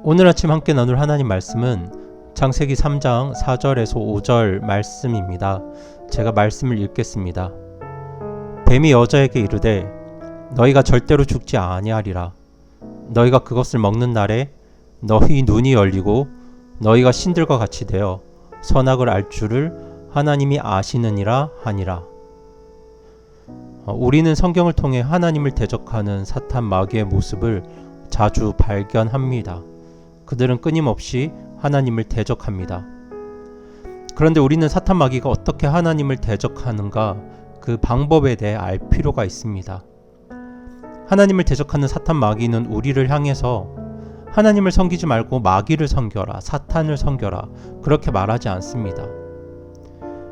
오늘 아침 함께 나눌 하나님 말씀은 창세기 3장 4절에서 5절 말씀입니다. 제가 말씀을 읽겠습니다. 뱀이 여자에게 이르되 너희가 절대로 죽지 아니하리라. 너희가 그것을 먹는 날에 너희 눈이 열리고 너희가 신들과 같이 되어 선악을 알 줄을 하나님이 아시느니라 하니라. 우리는 성경을 통해 하나님을 대적하는 사탄 마귀의 모습을 자주 발견합니다. 그들은 끊임없이 하나님을 대적합니다. 그런데 우리는 사탄 마귀가 어떻게 하나님을 대적하는가, 그 방법에 대해 알 필요가 있습니다. 하나님을 대적하는 사탄 마귀는 우리를 향해서 하나님을 섬기지 말고 마귀를 섬겨라, 사탄을 섬겨라, 그렇게 말하지 않습니다.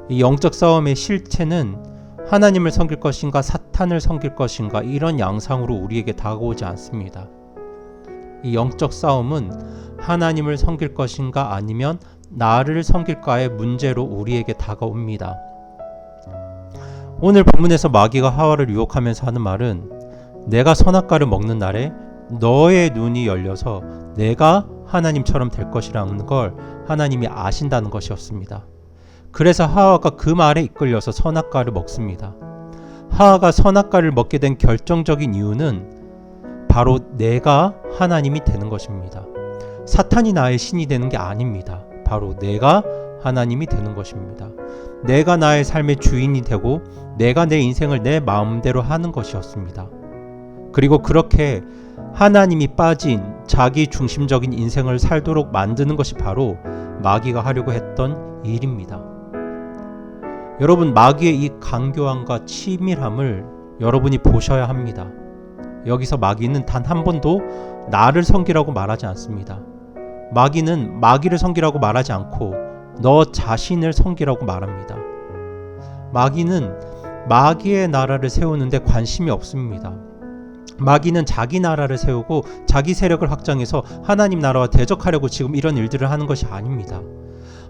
이 영적 싸움의 실체는 하나님을 섬길 것인가 사탄을 섬길 것인가 이런 양상으로 우리에게 다가오지 않습니다. 이 영적 싸움은 하나님을 섬길 것인가 아니면 나를 섬길까의 문제로 우리에게 다가옵니다. 오늘 본문에서 마귀가 하와를 유혹하면서 하는 말은 내가 선악과를 먹는 날에 너의 눈이 열려서 내가 하나님처럼 될 것이라는 걸 하나님이 아신다는 것이었습니다. 그래서 하와가 그 말에 이끌려서 선악과를 먹습니다. 하와가 선악과를 먹게 된 결정적인 이유는 바로 내가 하나님이 되는 것입니다. 사탄이 나의 신이 되는 게 아닙니다. 바로 내가 하나님이 되는 것입니다. 내가 나의 삶의 주인이 되고 내가 내 인생을 내 마음대로 하는 것이었습니다. 그리고 그렇게 하나님이 빠진 자기 중심적인 인생을 살도록 만드는 것이 바로 마귀가 하려고 했던 일입니다. 여러분, 마귀의 이 간교함과 치밀함을 여러분이 보셔야 합니다. 여기서 마귀는 단 한 번도 나를 섬기라고 말하지 않습니다. 마귀는 마귀를 섬기라고 말하지 않고 너 자신을 섬기라고 말합니다. 마귀는 마귀의 나라를 세우는데 관심이 없습니다. 마귀는 자기 나라를 세우고 자기 세력을 확장해서 하나님 나라와 대적하려고 지금 이런 일들을 하는 것이 아닙니다.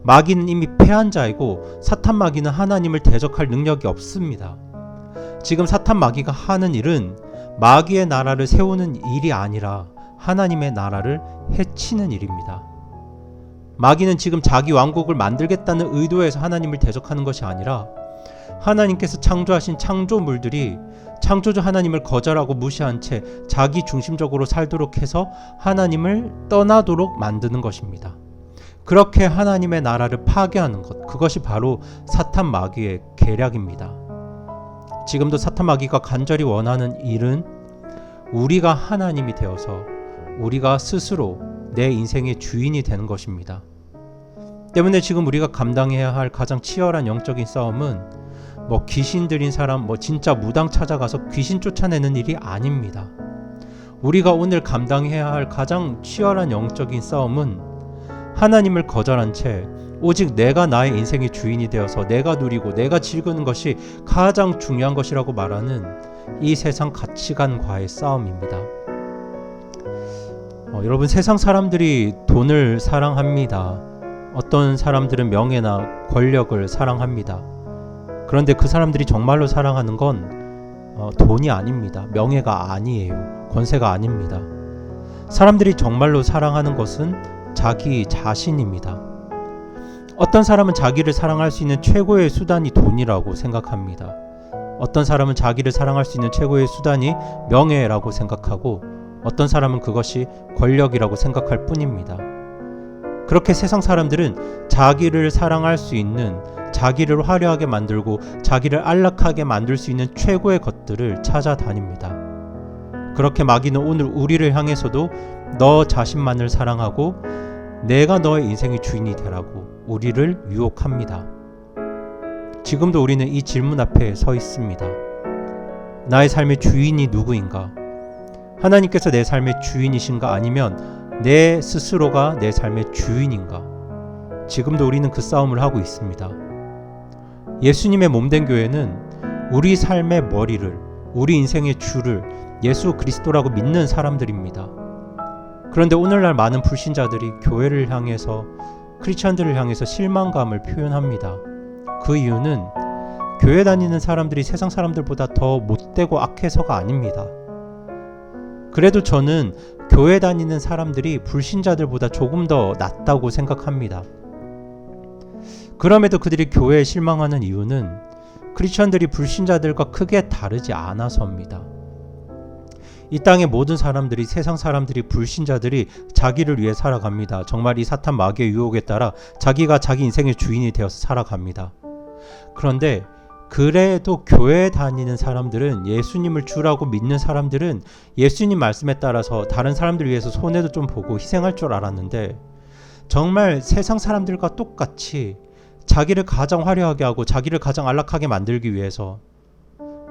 마귀는 이미 패한 자이고 사탄 마귀는 하나님을 대적할 능력이 없습니다. 지금 사탄 마귀가 하는 일은 마귀의 나라를 세우는 일이 아니라 하나님의 나라를 해치는 일입니다. 마귀는 지금 자기 왕국을 만들겠다는 의도에서 하나님을 대적하는 것이 아니라 하나님께서 창조하신 창조물들이 창조주 하나님을 거절하고 무시한 채 자기 중심적으로 살도록 해서 하나님을 떠나도록 만드는 것입니다. 그렇게 하나님의 나라를 파괴하는 것, 그것이 바로 사탄 마귀의 계략입니다. 지금도 사탄 마귀가 간절히 원하는 일은 우리가 하나님이 되어서 우리가 스스로 내 인생의 주인이 되는 것입니다. 때문에 지금 우리가 감당해야 할 가장 치열한 영적인 싸움은 귀신 들인 사람, 진짜 무당 찾아가서 귀신 쫓아내는 일이 아닙니다. 우리가 오늘 감당해야 할 가장 치열한 영적인 싸움은 하나님을 거절한 채 오직 내가 나의 인생의 주인이 되어서 내가 누리고 내가 즐기는 것이 가장 중요한 것이라고 말하는 이 세상 가치관과의 싸움입니다. 여러분, 세상 사람들이 돈을 사랑합니다. 어떤 사람들은 명예나 권력을 사랑합니다. 그런데 그 사람들이 정말로 사랑하는 건 돈이 아닙니다. 명예가 아니에요. 권세가 아닙니다. 사람들이 정말로 사랑하는 것은 자기 자신입니다. 어떤 사람은 자기를 사랑할 수 있는 최고의 수단이 돈이라고 생각합니다. 어떤 사람은 자기를 사랑할 수 있는 최고의 수단이 명예라고 생각하고 어떤 사람은 그것이 권력이라고 생각할 뿐입니다. 그렇게 세상 사람들은 자기를 사랑할 수 있는, 자기를 화려하게 만들고 자기를 안락하게 만들 수 있는 최고의 것들을 찾아다닙니다. 그렇게 마귀는 오늘 우리를 향해서도 너 자신만을 사랑하고 내가 너의 인생의 주인이 되라고 우리를 유혹합니다. 지금도 우리는 이 질문 앞에 서 있습니다. 나의 삶의 주인이 누구인가? 하나님께서 내 삶의 주인이신가? 아니면 내 스스로가 내 삶의 주인인가? 지금도 우리는 그 싸움을 하고 있습니다. 예수님의 몸된 교회는 우리 삶의 머리를, 우리 인생의 주를 예수 그리스도라고 믿는 사람들입니다. 그런데 오늘날 많은 불신자들이 교회를 향해서, 크리스천들을 향해서 실망감을 표현합니다. 그 이유는 교회 다니는 사람들이 세상 사람들보다 더 못되고 악해서가 아닙니다. 그래도 저는 교회 다니는 사람들이 불신자들보다 조금 더 낫다고 생각합니다. 그럼에도 그들이 교회에 실망하는 이유는 크리스천들이 불신자들과 크게 다르지 않아서입니다. 이 땅의 모든 사람들이, 세상 사람들이, 불신자들이 자기를 위해 살아갑니다. 정말 이 사탄 마귀의 유혹에 따라 자기가 자기 인생의 주인이 되어서 살아갑니다. 그런데 그래도 교회에 다니는 사람들은, 예수님을 주라고 믿는 사람들은 예수님 말씀에 따라서 다른 사람들 위해서 손해도 좀 보고 희생할 줄 알았는데, 정말 세상 사람들과 똑같이 자기를 가장 화려하게 하고 자기를 가장 안락하게 만들기 위해서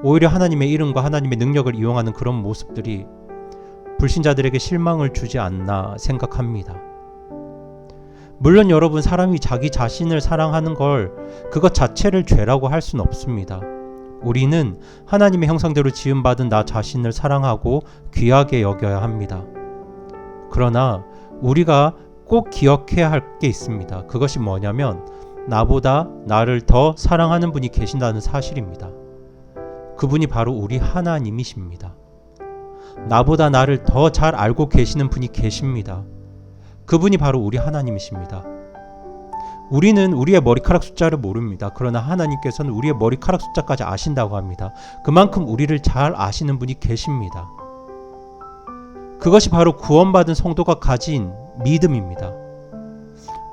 오히려 하나님의 이름과 하나님의 능력을 이용하는 그런 모습들이 불신자들에게 실망을 주지 않나 생각합니다. 물론 여러분, 사람이 자기 자신을 사랑하는 걸 그것 자체를 죄라고 할 수는 없습니다. 우리는 하나님의 형상대로 지음받은 나 자신을 사랑하고 귀하게 여겨야 합니다. 그러나 우리가 꼭 기억해야 할 게 있습니다. 그것이 뭐냐면 나보다 나를 더 사랑하는 분이 계신다는 사실입니다. 그분이 바로 우리 하나님이십니다. 나보다 나를 더 잘 알고 계시는 분이 계십니다. 그분이 바로 우리 하나님이십니다. 우리는 우리의 머리카락 숫자를 모릅니다. 그러나 하나님께서는 우리의 머리카락 숫자까지 아신다고 합니다. 그만큼 우리를 잘 아시는 분이 계십니다. 그것이 바로 구원받은 성도가 가진 믿음입니다.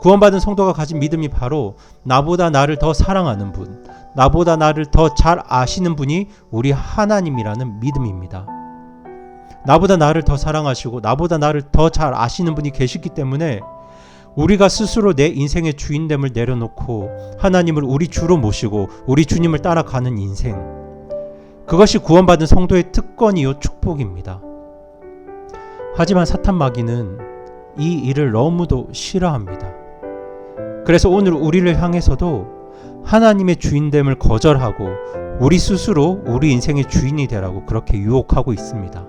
구원받은 성도가 가진 믿음이 바로 나보다 나를 더 사랑하는 분, 나보다 나를 더 잘 아시는 분이 우리 하나님이라는 믿음입니다. 나보다 나를 더 사랑하시고 나보다 나를 더 잘 아시는 분이 계시기 때문에 우리가 스스로 내 인생의 주인됨을 내려놓고 하나님을 우리 주로 모시고 우리 주님을 따라가는 인생, 그것이 구원받은 성도의 특권이요 축복입니다. 하지만 사탄 마귀는 이 일을 너무도 싫어합니다. 그래서 오늘 우리를 향해서도 하나님의 주인됨을 거절하고 우리 스스로 우리 인생의 주인이 되라고 그렇게 유혹하고 있습니다.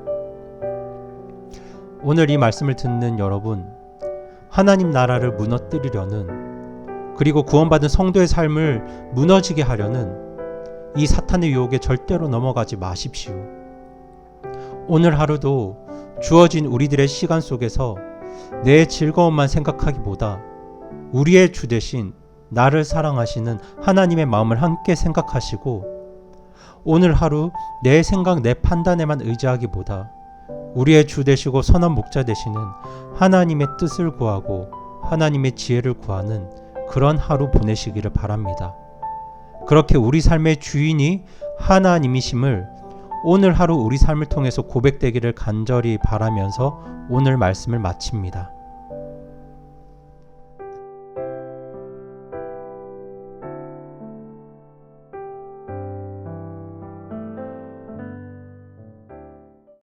오늘 이 말씀을 듣는 여러분, 하나님 나라를 무너뜨리려는, 그리고 구원받은 성도의 삶을 무너지게 하려는 이 사탄의 유혹에 절대로 넘어가지 마십시오. 오늘 하루도 주어진 우리들의 시간 속에서 내 즐거움만 생각하기보다 우리의 주 대신 나를 사랑하시는 하나님의 마음을 함께 생각하시고, 오늘 하루 내 생각, 내 판단에만 의지하기보다 우리의 주 되시고 선한 목자 되시는 하나님의 뜻을 구하고 하나님의 지혜를 구하는 그런 하루 보내시기를 바랍니다. 그렇게 우리 삶의 주인이 하나님이심을 오늘 하루 우리 삶을 통해서 고백되기를 간절히 바라면서 오늘 말씀을 마칩니다.